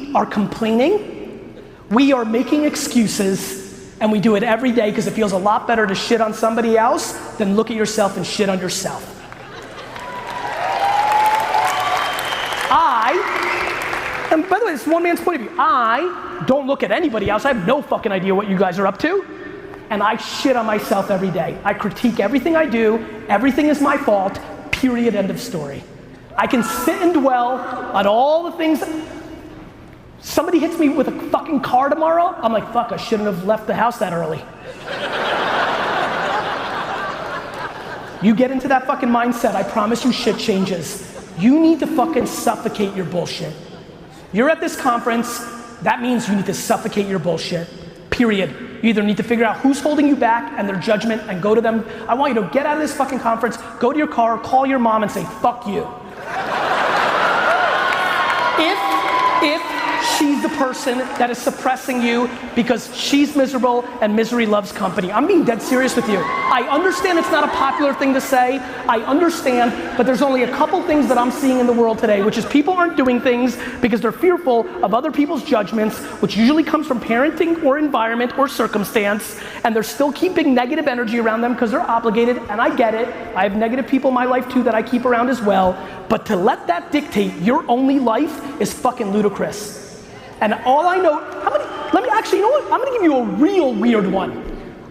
We are complaining, we are making excuses, and we do it every day because it feels a lot better to shit on somebody else than look at yourself and shit on yourself. And by the way, this is one man's point of view. I don't look at anybody else. I have no fucking idea what you guys are up to. And I shit on myself every day. I critique everything I do. Everything is my fault, period, end of story. I can sit and dwell on all the things. Somebody hits me with a fucking car tomorrow, I'm like, fuck, I shouldn't have left the house that early. You get into that fucking mindset, I promise you shit changes. You need to fucking suffocate your bullshit. You're at this conference, that means you need to suffocate your bullshit, period. You either need to figure out who's holding you back and their judgment and go to them. I want you to get out of this fucking conference, go to your car, call your mom and say, fuck you. If she's the person that is suppressing you because she's miserable and misery loves company. I'm being dead serious with you. I understand it's not a popular thing to say. I understand, but there's only a couple things that I'm seeing in the world today, which is people aren't doing things because they're fearful of other people's judgments, which usually comes from parenting or environment or circumstance, and they're still keeping negative energy around them because they're obligated, and I get it. I have negative people in my life too that I keep around as well, but to let that dictate your only life is fucking ludicrous. And all I know, you know what? I'm gonna give you a real weird one.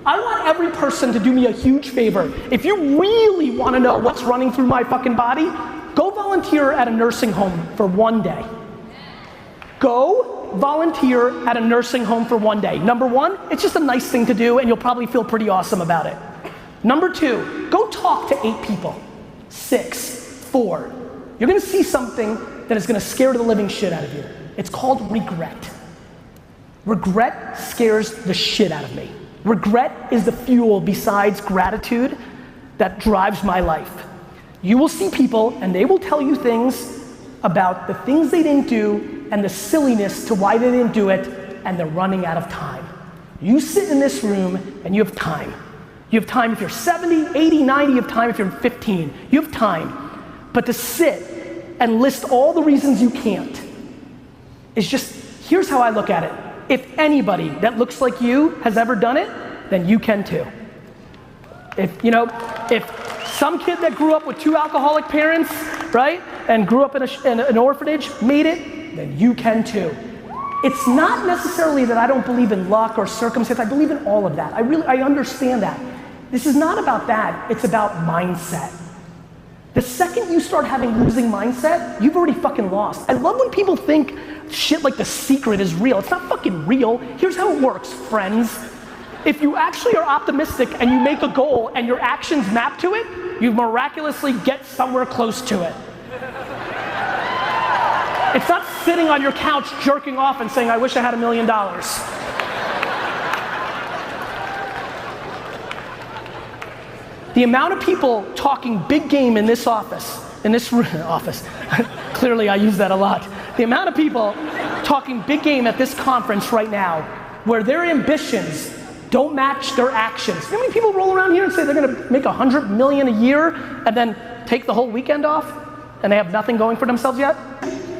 I want every person to do me a huge favor. If you really wanna know what's running through my fucking body, go volunteer at a nursing home for one day. Go volunteer at a nursing home for one day. Number one, it's just a nice thing to do and you'll probably feel pretty awesome about it. Number two, go talk to 8 people. 6, 4. You're gonna see something that is gonna scare the living shit out of you. It's called regret. Regret scares the shit out of me. Regret is the fuel besides gratitude that drives my life. You will see people and they will tell you things about the things they didn't do and the silliness to why they didn't do it, and they're running out of time. You sit in this room and you have time. You have time if you're 70, 80, 90, you have time if you're 15. You have time. But to sit and list all the reasons you can't is just, here's how I look at it. If anybody that looks like you has ever done it, then you can too. If some kid that grew up with 2 alcoholic parents, right, and grew up in an orphanage made it, then you can too. It's not necessarily that I don't believe in luck or circumstance, I believe in all of that. I understand that. This is not about that, it's about mindset. The second you start having losing mindset, you've already fucking lost. I love when people think shit like The Secret is real. It's not fucking real. Here's how it works, friends. If you actually are optimistic and you make a goal and your actions map to it, you miraculously get somewhere close to it. It's not sitting on your couch jerking off and saying, I wish I had $1 million. The amount of people talking big game in this office, clearly I use that a lot. The amount of people talking big game at this conference right now, where their ambitions don't match their actions. You know how many people roll around here and say they're gonna make $100 million a year and then take the whole weekend off and they have nothing going for themselves yet?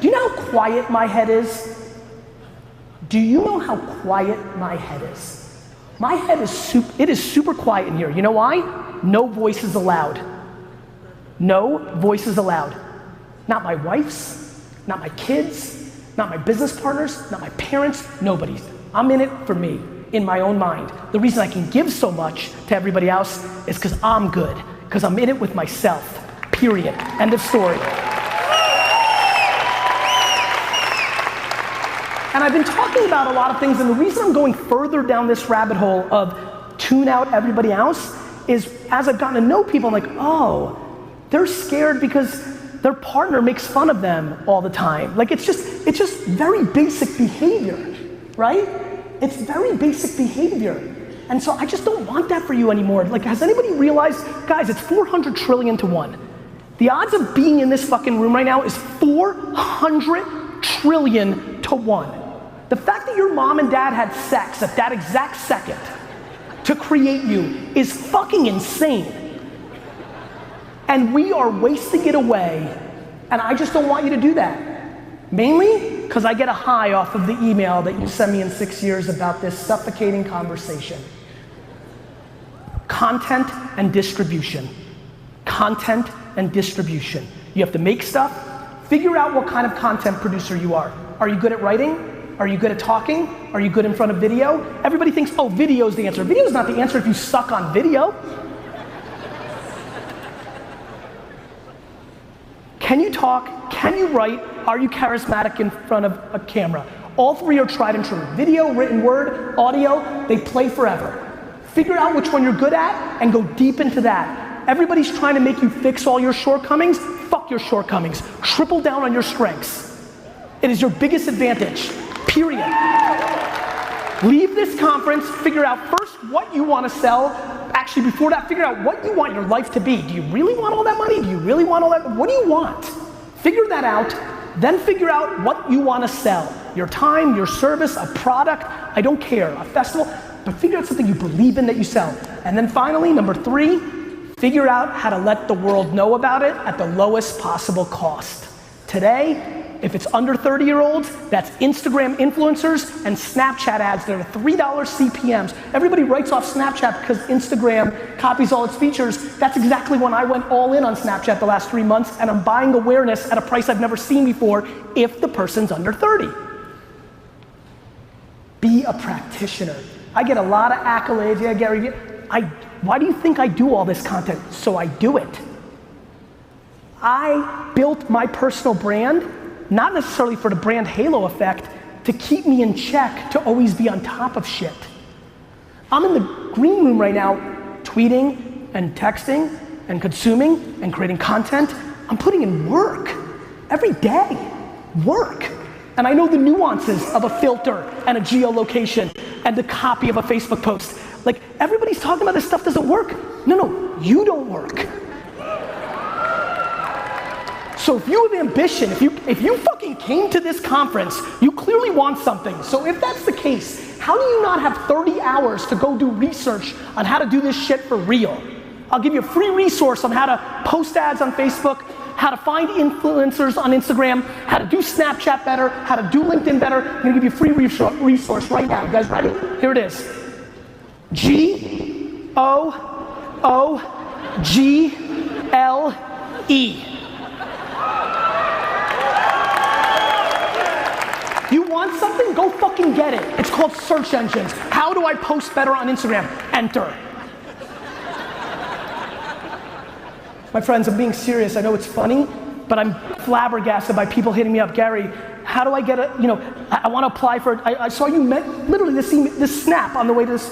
Do you know how quiet my head is? Do you know how quiet my head is? My head is super quiet in here. You know why? No voices allowed. No voices allowed. Not my wife's, not my kids, not my business partners, not my parents, nobody's. I'm in it for me, in my own mind. The reason I can give so much to everybody else is because I'm good, because I'm in it with myself, period. End of story. And I've been talking about a lot of things, and the reason I'm going further down this rabbit hole of tune out everybody else is as I've gotten to know people, I'm like, oh, they're scared because their partner makes fun of them all the time. Like it's just very basic behavior, right? It's very basic behavior. And so I just don't want that for you anymore. Like, has anybody realized, guys, it's 400 trillion to 1. The odds of being in this fucking room right now is 400 trillion to 1. The fact that your mom and dad had sex at that exact second to create you is fucking insane. And we are wasting it away, and I just don't want you to do that. Mainly Because I get a high off of the email that you send me in 6 years about this suffocating conversation. Content and distribution. Content and distribution. You have to make stuff. Figure out what kind of content producer you are. Are you good at writing? Are you good at talking? Are you good in front of video? Everybody thinks, oh, video's the answer. Video's not the answer if you suck on video. Can you talk? Can you write? Are you charismatic in front of a camera? All three are tried and true. Video, written word, audio, they play forever. Figure out which one you're good at and go deep into that. Everybody's trying to make you fix all your shortcomings. Fuck your shortcomings. Triple down on your strengths. It is your biggest advantage, period. Leave this conference, figure out first what you want to sell. Actually, before that, figure out what you want your life to be. Do you really want all that money? Do you really want all that? What do you want? Figure that out, then figure out what you want to sell. Your time, your service, a product, I don't care, a festival, but figure out something you believe in that you sell. And then finally, number 3, figure out how to let the world know about it at the lowest possible cost. Today, if it's under 30-year-olds, that's Instagram influencers and Snapchat ads that are $3 CPMs. Everybody writes off Snapchat because Instagram copies all its features. That's exactly when I went all in on Snapchat the last 3 months, and I'm buying awareness at a price I've never seen before if the person's under 30. Be a practitioner. I get a lot of accolades. Yeah, Gary, why do you think I do all this content? So I do it. I built my personal brand, not necessarily for the brand halo effect, to keep me in check, to always be on top of shit. I'm in the green room right now, tweeting and texting and consuming and creating content. I'm putting in work every day, work. And I know the nuances of a filter and a geolocation and the copy of a Facebook post. Like, everybody's talking about this stuff doesn't work. No, you don't work. So if you have ambition, if you fucking came to this conference, you clearly want something. So if that's the case, how do you not have 30 hours to go do research on how to do this shit for real? I'll give you a free resource on how to post ads on Facebook, how to find influencers on Instagram, how to do Snapchat better, how to do LinkedIn better. I'm gonna give you a free resource right now. You guys ready? Here it is. GOOGLE. You want something? Go fucking get it. It's called search engines. How do I post better on Instagram? Enter. My friends, I'm being serious. I know it's funny, but I'm flabbergasted by people hitting me up. Gary, how do I get a, I want to apply for, I saw you literally this snap on the way to this.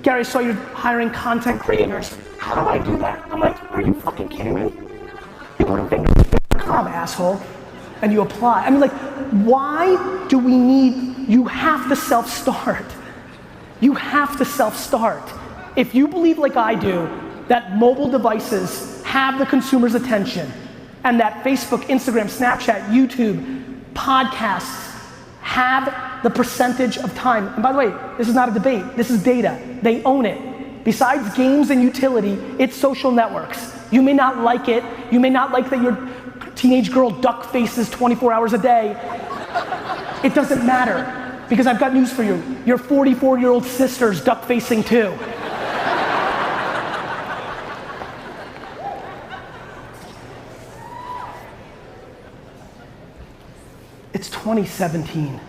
Gary, I saw you hiring content creators. How do I do that? I'm like, are you fucking kidding me? You go to Vaynerchuk.com, asshole, and you apply. I mean, like, why do we need, you have to self-start. You have to self-start. If you believe like I do, that mobile devices have the consumer's attention, and that Facebook, Instagram, Snapchat, YouTube, podcasts have the percentage of time. And by the way, this is not a debate, this is data. They own it. Besides games and utility, it's social networks. You may not like it, you may not like that your teenage girl duck faces 24 hours a day. It doesn't matter, because I've got news for you. Your 44-year-old sister's duck facing too. It's 2017.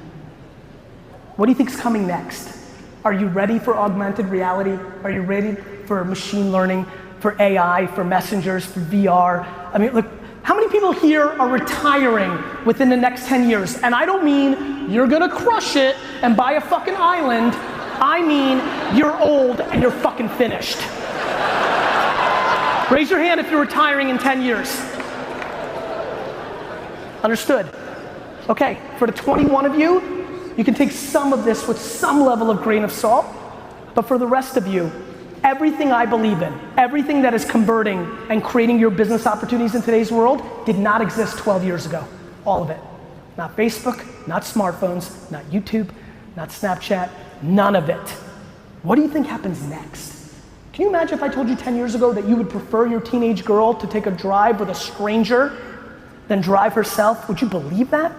What do you think's coming next? Are you ready for augmented reality? Are you ready for machine learning, for AI, for messengers, for VR? I mean, look, how many people here are retiring within the next 10 years? And I don't mean you're gonna crush it and buy a fucking island. I mean you're old and you're fucking finished. Raise your hand if you're retiring in 10 years. Understood? Okay, for the 21 of you, you can take some of this with some level of grain of salt, but for the rest of you, everything I believe in, everything that is converting and creating your business opportunities in today's world did not exist 12 years ago. All of it. Not Facebook, not smartphones, not YouTube, not Snapchat, none of it. What do you think happens next? Can you imagine if I told you 10 years ago that you would prefer your teenage girl to take a drive with a stranger than drive herself? Would you believe that?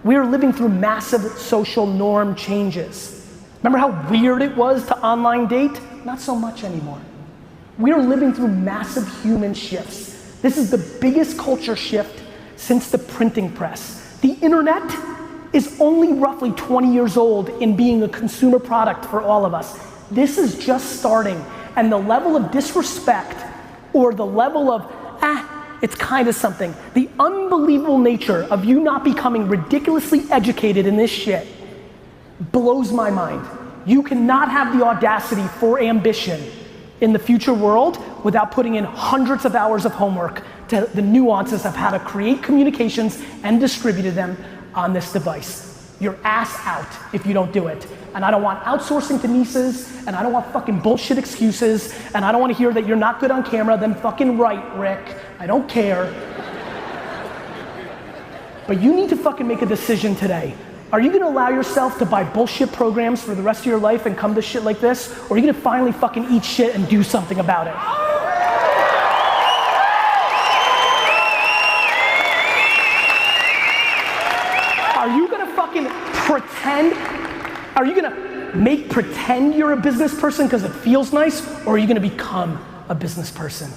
We are living through massive social norm changes. Remember how weird it was to online date? Not so much anymore. We are living through massive human shifts. This is the biggest culture shift since the printing press. The internet is only roughly 20 years old in being a consumer product for all of us. This is just starting, and the level of disrespect or the level of, it's kind of something, the unbelievable nature of you not becoming ridiculously educated in this shit blows my mind. You cannot have the audacity for ambition in the future world without putting in hundreds of hours of homework to the nuances of how to create communications and distribute them on this device. You're ass out if you don't do it. And I don't want outsourcing to nieces, and I don't want fucking bullshit excuses, and I don't want to hear that you're not good on camera, then fucking write, Rick. I don't care. But you need to fucking make a decision today. Are you gonna allow yourself to buy bullshit programs for the rest of your life and come to shit like this? Or are you gonna finally fucking eat shit and do something about it? Are you gonna fucking pretend? Are you gonna pretend you're a business person because it feels nice? Or are you gonna become a business person?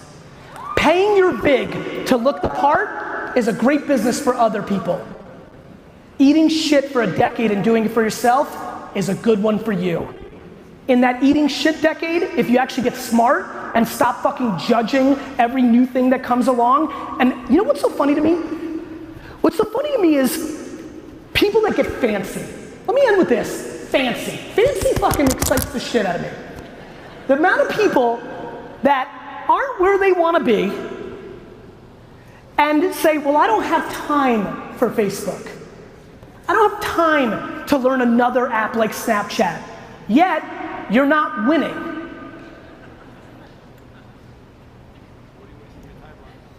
Paying your big to look the part is a great business for other people. Eating shit for a decade and doing it for yourself is a good one for you. In that eating shit decade, if you actually get smart and stop fucking judging every new thing that comes along, and you know what's so funny to me? What's so funny to me is people that get fancy. Let me end with this, fancy. Fancy fucking excites the shit out of me. The amount of people that aren't where they want to be and say, well, I don't have time for Facebook. I don't have time to learn another app like Snapchat. Yet, you're not winning.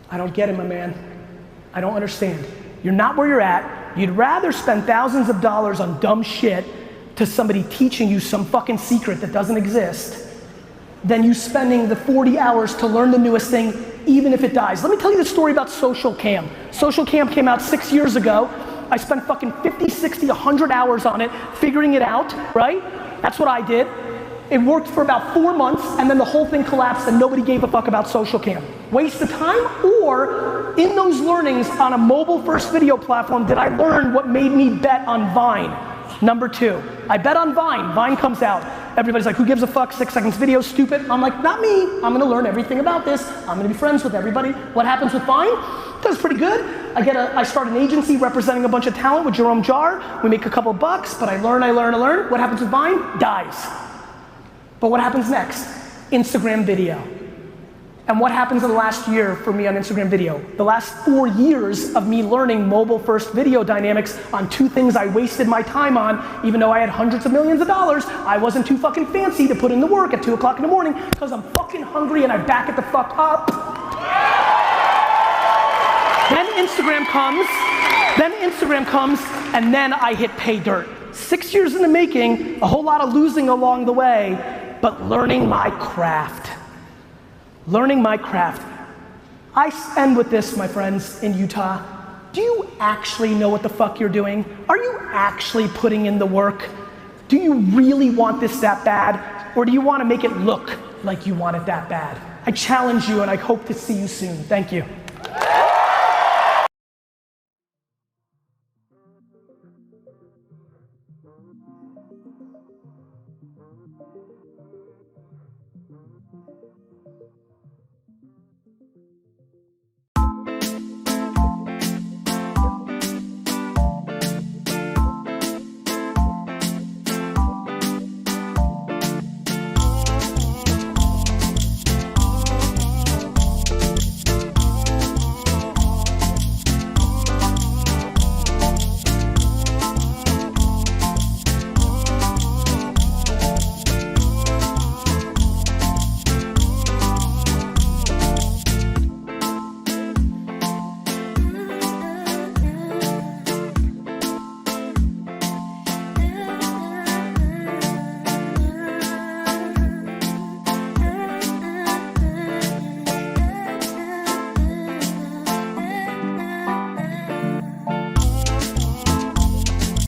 I don't get it, my man. I don't understand. You're not where you're at. You'd rather spend thousands of dollars on dumb shit to somebody teaching you some fucking secret that doesn't exist than you spending the 40 hours to learn the newest thing, even if it dies. Let me tell you the story about Social Cam. Social Cam came out 6 years ago. I spent fucking 50, 60, 100 hours on it, figuring it out, right? That's what I did. It worked for about 4 months, and then the whole thing collapsed and nobody gave a fuck about Social Cam. Waste of time, or in those learnings on a mobile first video platform, did I learn what made me bet on Vine? Number 2, I bet on Vine. Vine comes out. Everybody's like, who gives a fuck, 6 seconds video, stupid. I'm like, not me. I'm gonna learn everything about this. I'm gonna be friends with everybody. What happens with Vine? Does pretty good. I start an agency representing a bunch of talent with Jerome Jarre. We make a couple bucks, but I learn. What happens with Vine? Dies. But what happens next? Instagram video. And what happens in the last year for me on Instagram video? The last 4 years of me learning mobile first video dynamics on 2 things I wasted my time on, even though I had hundreds of millions of dollars, I wasn't too fucking fancy to put in the work at 2 o'clock in the morning because I'm fucking hungry and I back it the fuck up. Then Instagram comes, and then I hit pay dirt. 6 years in the making, a whole lot of losing along the way, but learning my craft. Learning my craft. I end with this, my friends in Utah. Do you actually know what the fuck you're doing? Are you actually putting in the work? Do you really want this that bad? Or do you want to make it look like you want it that bad? I challenge you and I hope to see you soon. Thank you.